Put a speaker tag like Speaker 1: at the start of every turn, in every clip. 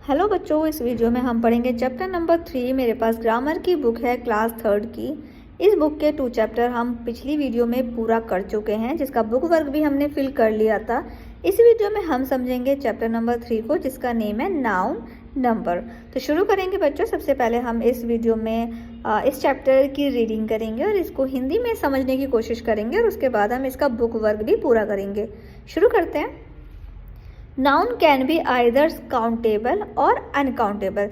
Speaker 1: Hello बच्चों, इस video में हम पढ़ेंगे चैप्टर नंबर 3। मेरे पास ग्रामर की बुक है क्लास 3 की। इस बुक के 2 चैप्टर हम पिछली वीडियो में पूरा कर चुके हैं, जिसका बुक वर्क भी हमने फिल कर लिया था। इस वीडियो में हम समझेंगे चैप्टर नंबर 3 को, जिसका नेम है नाउन नंबर। तो शुरू करेंगे बच्चों। सबसे पहले हम इस वीडियो में इस चैप्टर की रीडिंग करेंगे और इसको हिंदी में समझने की कोशिश करेंगे, और उसके बाद हम इसका बुक वर्क भी पूरा करेंगे। शुरू करते हैं। Noun can be either countable और अनकाउंटेबल।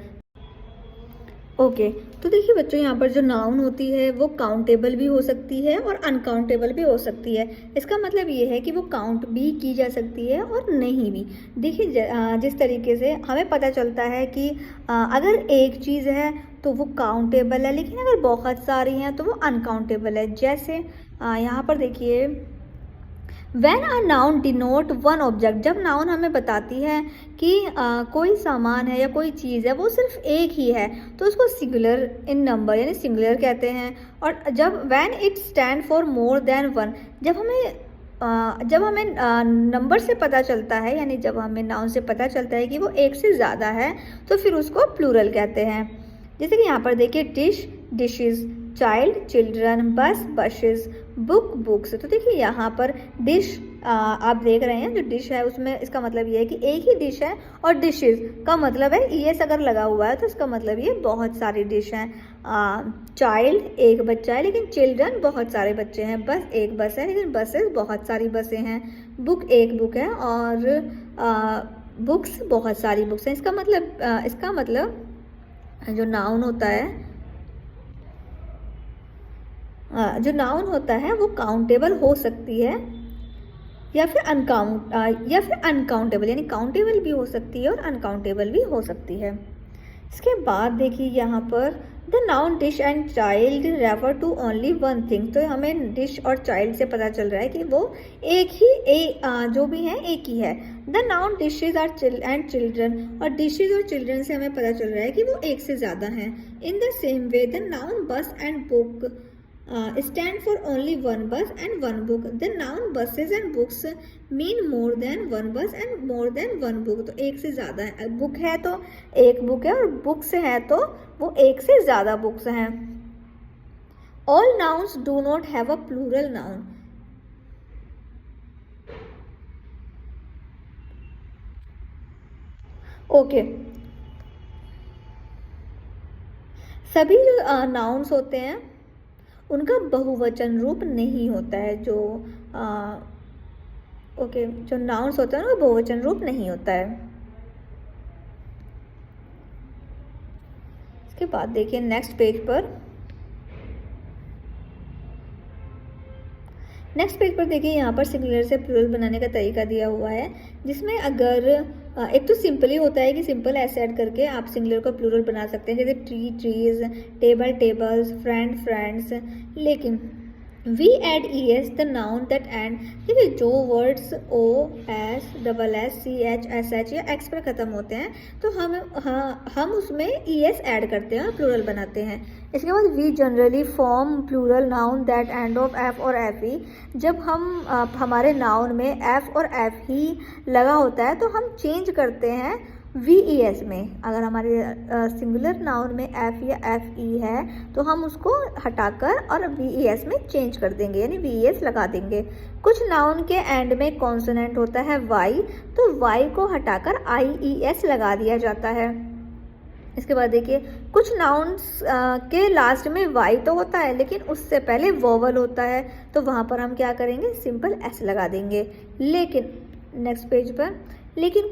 Speaker 1: ओके, तो देखिए बच्चों, यहाँ पर जो नाउन होती है वो काउंटेबल भी हो सकती है और अनकाउंटेबल भी हो सकती है। इसका मतलब ये है कि वो काउंट भी की जा सकती है और नहीं भी। देखिए जिस तरीके से हमें पता चलता है कि अगर एक चीज़ है तो वो काउंटेबल है, लेकिन अगर बहुत सारी हैं तो वो अनकाउंटेबल है। जैसे यहाँ पर देखिए, When a noun denote one object, जब नाउन हमें बताती है कि कोई सामान है या कोई चीज़ है वो सिर्फ एक ही है, तो उसको सिंगुलर इन नंबर यानी सिंगुलर कहते हैं। और जब when it stand for more than one, जब हमें नंबर से पता चलता है, यानी जब हमें नाउन से पता चलता है कि वो एक से ज़्यादा है, तो फिर उसको प्लूरल कहते हैं। जैसे कि यहाँ पर देखिए, डिश डिशेस, चाइल्ड चिल्ड्रन, बस बसेस, बुक बुक्स। तो देखिए यहाँ पर डिश आप देख रहे हैं, जो डिश है उसमें इसका मतलब ये है कि एक ही डिश है, और डिशेस का मतलब है ईएस अगर लगा हुआ है तो इसका मतलब ये बहुत सारी डिश हैं। चाइल्ड एक बच्चा है लेकिन चिल्ड्रन बहुत सारे बच्चे हैं। बस एक बस है लेकिन बसेस बहुत सारी बसें हैं। बुक एक बुक है और बुक्स बहुत सारी बुक्स हैं। इसका मतलब जो नाउन होता है वो काउंटेबल हो सकती है या फिर अनकाउंटेबल, यानी काउंटेबल भी हो सकती है और अनकाउंटेबल भी हो सकती है। इसके बाद देखिए यहाँ पर, the noun dish and child refer to only one thing. तो हमें डिश और चाइल्ड से पता चल रहा है कि वो जो भी है एक ही है। The noun dishes and children, और डिशेज और चिल्ड्रन से हमें पता चल रहा है कि वो एक से ज़्यादा हैं। In the same way the noun bus and book stand for only one bus and one book. The noun buses and books mean more than one bus and more than one book. तो एक से ज़्यादा है। Book है तो एक book है, और बुक्स है तो वो एक से ज़्यादा बुक्स हैं। All nouns do not have a plural noun. Okay, सभी जो नाउन्स होते हैं उनका बहुवचन रूप नहीं होता है। जो नाउन्स होते हैं उनका बहुवचन रूप नहीं होता है। इसके बाद देखिए नेक्स्ट पेज पर देखिए, यहाँ पर सिंगुलर से प्लूरल बनाने का तरीका दिया हुआ है, जिसमें अगर एक तो सिंपल ही होता है कि सिंपल ऐसे ऐड करके आप सिंगुलर को प्लूरल बना सकते हैं, जैसे tree trees, table tables, friend friends. लेकिन we add E S the noun that end, देखिए जो words O S double S C H S H या एक्स पर ख़त्म होते हैं तो हम उसमें ई एस ऐड करते हैं और प्लूरल बनाते हैं। इसके बाद we generally form plural noun that end of F और एफ ई। जब हमारे नाउन में एफ और एफ ही लगा होता है तो हम चेंज करते हैं वी ई एस में। अगर हमारे सिंगुलर नाउन में एफ या एफ ई है तो हम उसको हटाकर और वी ई एस में चेंज कर देंगे, यानी वी ई एस लगा देंगे। कुछ नाउन के एंड में कॉन्सोनेंट होता है वाई, तो वाई को हटाकर आई ई एस लगा दिया जाता है। इसके बाद देखिए, कुछ नाउन्स के लास्ट में वाई तो होता है लेकिन उससे पहले वोवल होता है, तो वहाँ पर हम क्या करेंगे, सिंपल एस लगा देंगे। लेकिन नेक्स्ट पेज पर, लेकिन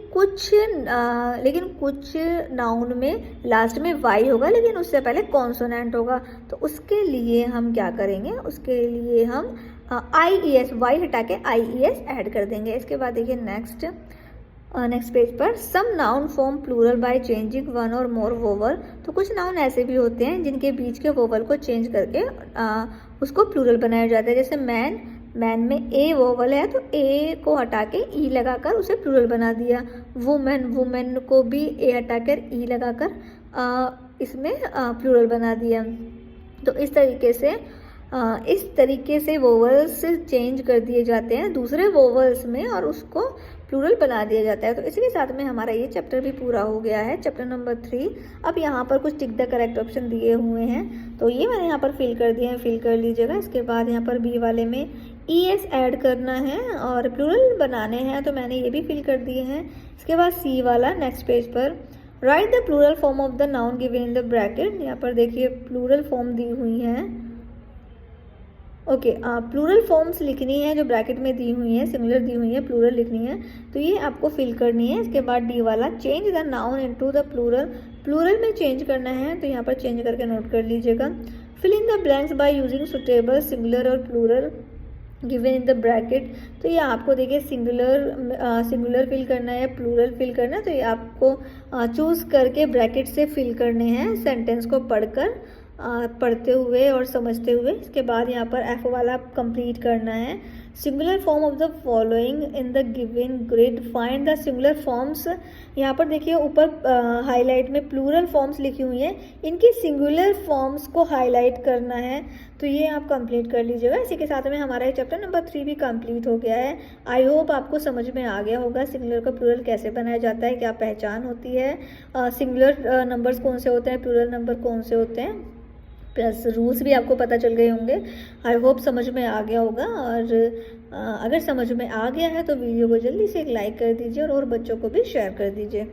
Speaker 1: कुछ नाउन में लास्ट में वाई होगा लेकिन उससे पहले कॉन्सोनेंट होगा, तो उसके लिए हम क्या करेंगे, उसके लिए हम आई ई एस, वाई हटा के आई ई एस ऐड कर देंगे। इसके बाद देखिए नेक्स्ट पेज पर, some noun form plural by changing one or more vowel. तो कुछ नाउन ऐसे भी होते हैं जिनके बीच के वोवल को चेंज करके उसको प्लूरल बनाया जाता है। जैसे मैन में ए वोवल है तो ए को हटा के ई लगाकर उसे प्लूरल बना दिया। वुमेन को भी ए हटाकर ई लगाकर इसमें प्लूरल बना दिया। तो इस तरीके से वोवल्स चेंज कर दिए जाते हैं दूसरे वोवल्स में और उसको प्लूरल बना दिया जाता है। तो इसी के साथ में हमारा ये चैप्टर भी पूरा हो गया है, चैप्टर नंबर 3। अब यहाँ पर कुछ टिक द करेक्ट ऑप्शन दिए हुए हैं, तो ये मैंने यहाँ पर फिल कर दिए हैं, फिल कर लीजिएगा। इसके बाद यहाँ पर बी वाले में ES ऐड करना है और प्लूरल बनाने हैं, तो मैंने ये भी फिल कर दिए हैं। इसके बाद सी वाला नेक्स्ट पेज पर write the plural form of the noun given in the bracket. यहाँ पर देखिए प्लूरल फॉर्म दी हुई हैं। ओके, प्लूरल फॉर्म्स लिखनी है जो ब्रैकेट में दी हुई है, सिमिलर दी हुई है, प्लूरल लिखनी है, तो ये आपको फिल करनी है। इसके बाद डी वाला change the noun into the plural, plural में चेंज करना है, तो यहाँ पर चेंज करके नोट कर लीजिएगा। Fill in the blanks by using suitable singular or plural given in the bracket. तो ये आपको देखिए सिंगुलर फिल करना है, प्लूरल फिल करना है, तो ये आपको चूज़ करके ब्रैकेट से फिल करने हैं सेंटेंस को पढ़ते हुए और समझते हुए। इसके बाद यहाँ पर एफ वाला कंप्लीट करना है। Singular form of the following in the given grid, find the singular forms. यहाँ पर देखिए ऊपर हाईलाइट में प्लूरल फॉर्म्स लिखी हुई हैं, इनकी सिंगुलर फॉर्म्स को हाईलाइट करना है, तो ये आप कंप्लीट कर लीजिएगा। इसी के साथ में हमारा ये चैप्टर नंबर 3 भी कंप्लीट हो गया है। आई होप आपको समझ में आ गया होगा सिंगुलर का प्लूरल कैसे बनाया जाता है, क्या पहचान होती है, सिंगुलर नंबर्स कौन से होते हैं, प्लूरल नंबर कौन से होते हैं, प्लस रूल्स भी आपको पता चल गए होंगे। आई होप समझ में आ गया होगा, और अगर समझ में आ गया है तो वीडियो को जल्दी से एक लाइक कर दीजिए और बच्चों को भी शेयर कर दीजिए।